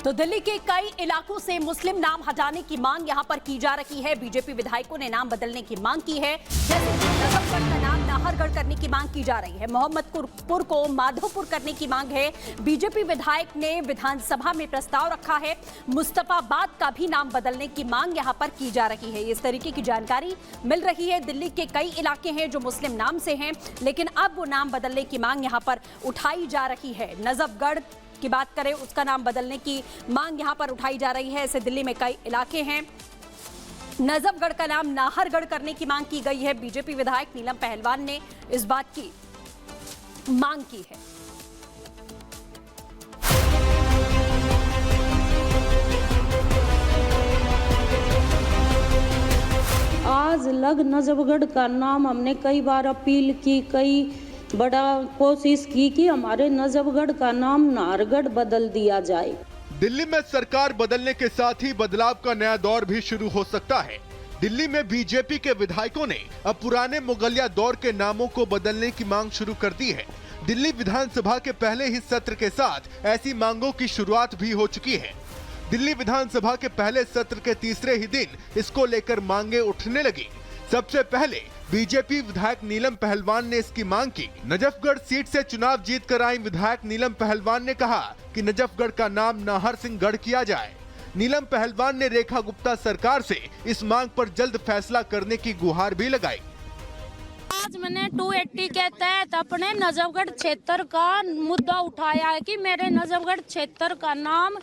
तो दिल्ली के कई इलाकों से मुस्लिम नाम हटाने की मांग यहां पर की जा रही है। बीजेपी विधायकों ने नाम बदलने की मांग की है। जैसे नजफगढ़ का नाम नाहरगढ़ करने की मांग की जा रही है, मोहम्मदपुर को माधोपुर करने की मांग है। बीजेपी विधायक ने विधानसभा में प्रस्ताव रखा है, मुस्तफाबाद का भी नाम बदलने की मांग यहां पर की जा रही है। इस तरीके की जानकारी मिल रही है। दिल्ली के कई इलाके हैं जो मुस्लिम नाम से हैं, लेकिन अब वो नाम बदलने की मांग यहां पर उठाई जा रही है। नजफगढ़ की बात करें, उसका नाम बदलने की मांग यहां पर उठाई जा रही है। ऐसे दिल्ली में कई इलाके हैं। नजफगढ़ का नाम नाहरगढ़ करने की मांग की गई है। बीजेपी विधायक नीलम पहलवान ने इस बात की मांग की है। आज लग नजफगढ़ का नाम हमने कई बार अपील की, कई बड़ा कोशिश की कि हमारे नजफगढ़ का नाम नाहरगढ़ बदल दिया जाए। दिल्ली में सरकार बदलने के साथ ही बदलाव का नया दौर भी शुरू हो सकता है। दिल्ली में बीजेपी के विधायकों ने अब पुराने मुगलिया दौर के नामों को बदलने की मांग शुरू कर दी है। दिल्ली विधानसभा के पहले ही सत्र के साथ ऐसी मांगों की शुरुआत भी हो चुकी है। दिल्ली विधानसभा के पहले सत्र के तीसरे ही दिन इसको लेकर मांगे उठने लगी। सबसे पहले बीजेपी विधायक नीलम पहलवान ने इसकी मांग की। नजफगढ़ सीट से चुनाव जीतकर आई विधायक नीलम पहलवान ने कहा कि नजफगढ़ का नाम नाहर सिंह गढ़ किया जाए। नीलम पहलवान ने रेखा गुप्ता सरकार से इस मांग पर जल्द फैसला करने की गुहार भी लगाई। आज मैंने 280 के तहत अपने नजफगढ़ क्षेत्र का मुद्दा उठाया है कि मेरे नजफगढ़ क्षेत्र का नाम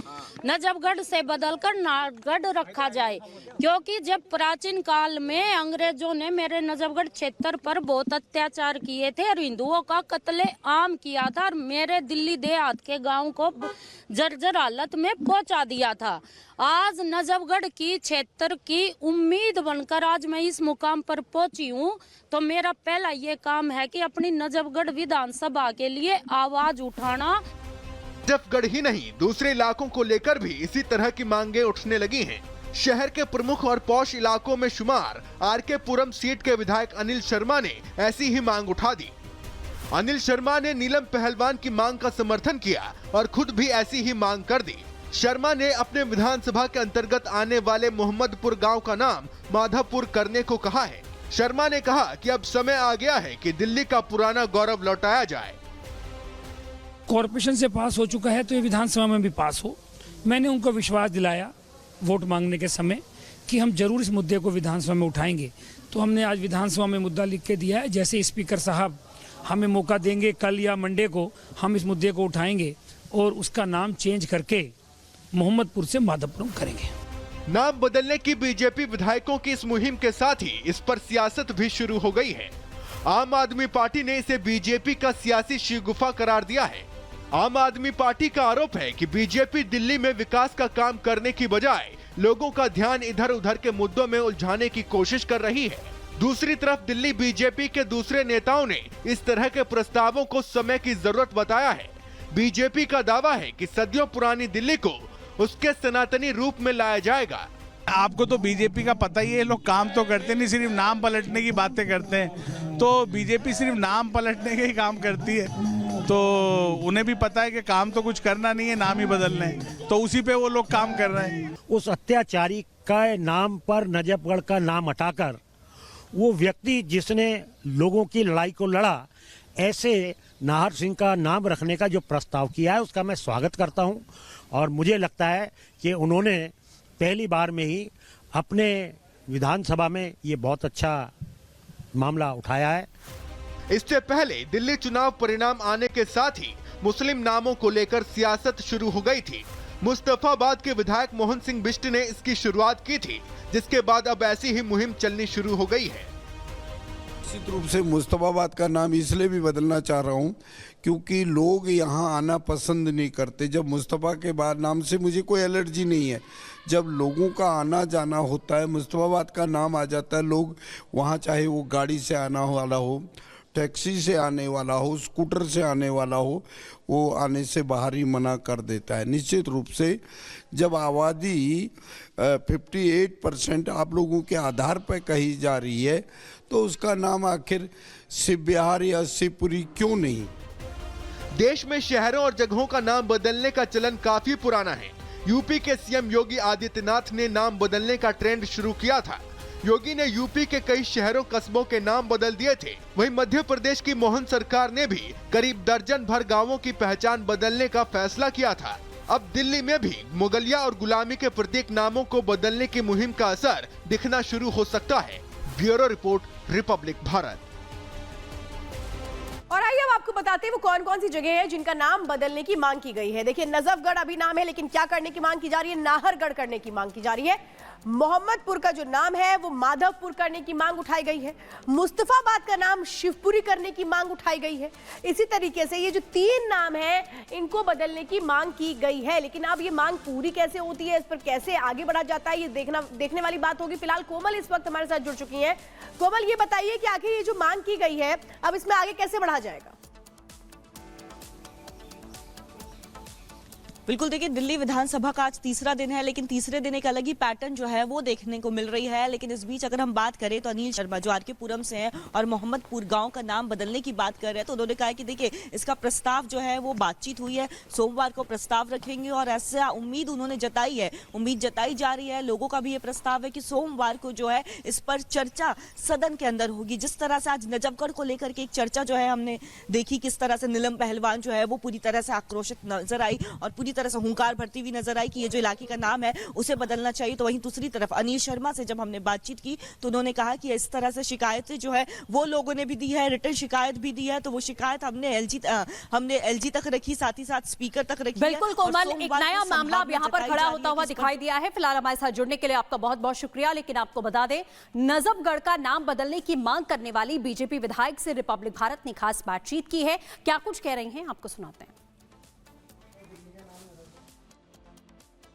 नजफगढ़ से बदलकर नाहरगढ़ रखा जाए, क्योंकि जब प्राचीन काल में अंग्रेजों ने मेरे नजफगढ़ क्षेत्र पर बहुत अत्याचार किए थे और हिंदुओं का कत्ले आम किया था और मेरे दिल्ली देहात के गांव को जर्जर हालत में पहुंचा दिया था। आज नजफगढ़ की क्षेत्र की उम्मीद बनकर आज मैं इस मुकाम पर पहुंची हूँ, तो मेरा पहला ये काम है कि अपनी नजफगढ़ विधानसभा के लिए आवाज उठाना। नजफगढ़ ही नहीं, दूसरे इलाकों को लेकर भी इसी तरह की मांगे उठने लगी हैं। शहर के प्रमुख और पौष इलाकों में शुमार आरके पुरम सीट के विधायक अनिल शर्मा ने ऐसी ही मांग उठा दी। अनिल शर्मा ने नीलम पहलवान की मांग का समर्थन किया और खुद भी ऐसी ही मांग कर दी। शर्मा ने अपने विधानसभा के अंतर्गत आने वाले मोहम्मदपुर गांव का नाम माधवपुर करने को कहा है। शर्मा ने कहा कि अब समय आ गया है कि दिल्ली का पुराना गौरव लौटाया जाए। कॉरपोरेशन से पास हो चुका है तो ये विधानसभा में भी पास हो। मैंने उनको विश्वास दिलाया वोट मांगने के समय कि हम जरूर इस मुद्दे को विधानसभा में उठाएंगे। तो हमने आज विधानसभा में मुद्दा लिख के दिया है। जैसे स्पीकर साहब हमें मौका देंगे, कल या मंडे को हम इस मुद्दे को उठाएंगे और उसका नाम चेंज करके मोहम्मदपुर से माधवपुर करेंगे। नाम बदलने की बीजेपी विधायकों की इस मुहिम के साथ ही इस पर सियासत भी शुरू हो गई है। आम आदमी पार्टी ने इसे बीजेपी का सियासी शिगुफा करार दिया है। आम आदमी पार्टी का आरोप है कि बीजेपी दिल्ली में विकास का काम करने की बजाय लोगों का ध्यान इधर उधर के मुद्दों में उलझाने की कोशिश कर रही है। दूसरी तरफ दिल्ली बीजेपी के दूसरे नेताओं ने इस तरह के प्रस्तावों को समय की जरूरत बताया है। बीजेपी का दावा है कि सदियों पुरानी दिल्ली को उसके सनातनी रूप में लाया जाएगा। आपको तो बीजेपी का पता ही है, लोग काम तो करते नहीं, सिर्फ नाम पलटने की बातें करते हैं। तो बीजेपी सिर्फ नाम पलटने के ही काम करती है, तो उन्हें भी पता है कि काम तो कुछ करना नहीं है, नाम ही बदलना है, तो उसी पे वो लोग काम कर रहे हैं। उस अत्याचारी का नाम पर नजफगढ़ का नाम हटाकर वो व्यक्ति जिसने लोगों की लड़ाई को लड़ा, ऐसे नाहर सिंह का नाम रखने का जो प्रस्ताव किया है उसका मैं स्वागत करता हूं। और मुझे लगता है कि उन्होंने पहली बार में ही अपने विधानसभा में ये बहुत अच्छा मामला उठाया है। इससे पहले दिल्ली चुनाव परिणाम आने के साथ ही मुस्लिम नामों को लेकर सियासत शुरू हो गई थी। मुस्तफाबाद के विधायक मोहन सिंह बिष्ट ने इसकी शुरुआत की थी, जिसके बाद अब ऐसी ही मुहिम चलनी शुरू हो गई है। निश्चित रूप से मुस्तफाबाद का नाम इसलिए भी बदलना चाह रहा हूं क्योंकि लोग यहां आना पसंद नहीं करते। जब मुस्तफा के बाद नाम से मुझे कोई एलर्जी नहीं है, जब लोगों का आना जाना होता है, मुस्तफाबाद का नाम आ जाता है, लोग वहां चाहे वो गाड़ी से आना वाला हो, टैक्सी से आने वाला हो, स्कूटर से आने वाला हो, वो आने से बाहर ही मना कर देता है। निश्चित रूप से जब आबादी 58% आप लोगों के आधार पर कही जा रही है, तो उसका नाम आखिर शिव बिहार या शिवपुरी क्यों नहीं? देश में शहरों और जगहों का नाम बदलने का चलन काफी पुराना है। यूपी के सीएम योगी आदित्यनाथ ने नाम बदलने का ट्रेंड शुरू किया था। योगी ने यूपी के कई शहरों कस्बों के नाम बदल दिए थे। वहीं मध्य प्रदेश की मोहन सरकार ने भी करीब दर्जन भर गांवों की पहचान बदलने का फैसला किया था। अब दिल्ली में भी मुगलिया और गुलामी के प्रतीक नामों को बदलने की मुहिम का असर दिखना शुरू हो सकता है। Bureau report, Republic Bharat. और आइए अब आपको बताते हैं वो कौन कौन सी जगह है जिनका नाम बदलने की मांग की गई है। देखिए, नजफगढ़ अभी नाम है, लेकिन क्या करने की मांग की जा रही है? नाहरगढ़ करने की मांग की जा रही है। मोहम्मदपुर का जो नाम है वो माधवपुर करने की मांग उठाई गई है। मुस्तफाबाद का नाम शिवपुरी करने की मांग उठाई गई है। इसी तरीके से ये जो 3 नाम है इनको बदलने की मांग की गई है। लेकिन अब ये मांग पूरी कैसे होती है, इस पर कैसे आगे बढ़ा जाता है, ये देखने वाली बात होगी। फिलहाल कोमल इस वक्त हमारे साथ जुड़ चुकी हैं। कोमल, ये बताइए कि आखिर ये जो मांग की गई है अब इसमें आगे कैसे बढ़ा जाएगा? बिल्कुल, देखिए, दिल्ली विधानसभा का आज तीसरा दिन है, लेकिन तीसरे दिन एक अलग ही पैटर्न जो है वो देखने को मिल रही है। लेकिन इस बीच अगर हम बात करें तो अनिल शर्मा जो आरके पुरम से हैं और मोहम्मदपुर गांव का नाम बदलने की बात कर रहे हैं, तो उन्होंने कहा कि देखिए, इसका प्रस्ताव जो है वो बातचीत हुई है, सोमवार को प्रस्ताव रखेंगे और ऐसा उम्मीद उन्होंने जताई है, उम्मीद जताई जा रही है। लोगों का भी ये प्रस्ताव है कि सोमवार को जो है इस पर चर्चा सदन के अंदर होगी। जिस तरह से आज नजफगढ़ को लेकर के एक चर्चा जो है हमने देखी, किस तरह से नीलम पहलवान जो है वो पूरी तरह से आक्रोशित नजर आई और पूरी तरह से हुंकार भरती हुई नजर आई कि ये जो इलाके का नाम है उसे बदलना चाहिए। तो वहीं दूसरी तरफ अनिल शर्मा से जब हमने बातचीत की तो उन्होंने कहा कि इस तरह से शिकायतें जो है वो लोगों ने भी दी है, रिटर्न शिकायत भी दी है, तो वो शिकायत हमने एलजी तक रखी, साथ ही साथ स्पीकर तक रखी। बिल्कुल कोमल, एक नया मामला अब यहाँ पर खड़ा होता हुआ दिखाई दिया है। फिलहाल हमारे साथ जुड़ने के लिए आपका बहुत बहुत शुक्रिया। लेकिन आपको बता दें, नजफगढ़ का नाम बदलने की मांग करने वाली बीजेपी विधायक से रिपब्लिक भारत ने खास बातचीत की है। क्या कुछ कह रही हैं, आपको सुनाते हैं।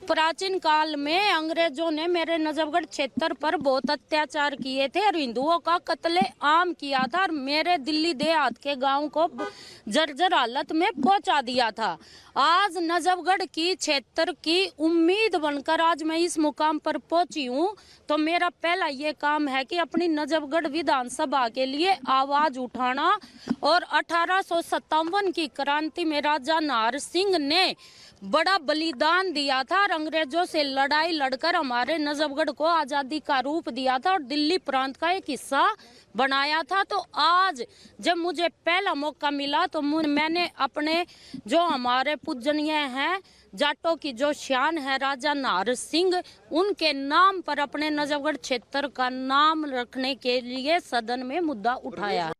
प्राचीन काल में अंग्रेजों ने मेरे नजफगढ़ क्षेत्र पर बहुत अत्याचार किए थे और हिंदुओं का कत्ले आम किया था और मेरे दिल्ली देहात के गांव को जर्जर हालत में पहुंचा दिया था। आज नजफगढ़ की क्षेत्र की उम्मीद बनकर आज मैं इस मुकाम पर पहुंची हूं, तो मेरा पहला ये काम है कि अपनी नजफगढ़ विधानसभा के लिए आवाज उठाना। और 1857 की क्रांति में राजा नाहर सिंह ने बड़ा बलिदान दिया था और अंग्रेजों से लड़ाई लड़कर हमारे नजफगढ़ को आजादी का रूप दिया था और दिल्ली प्रांत का एक हिस्सा बनाया था। तो आज जब मुझे पहला मौका मिला तो मैंने अपने जो हमारे पूजनीय हैं जाटों की जो शान है राजा नाहर सिंह, उनके नाम पर अपने नजफगढ़ क्षेत्र का नाम रखने के लिए सदन में मुद्दा उठाया।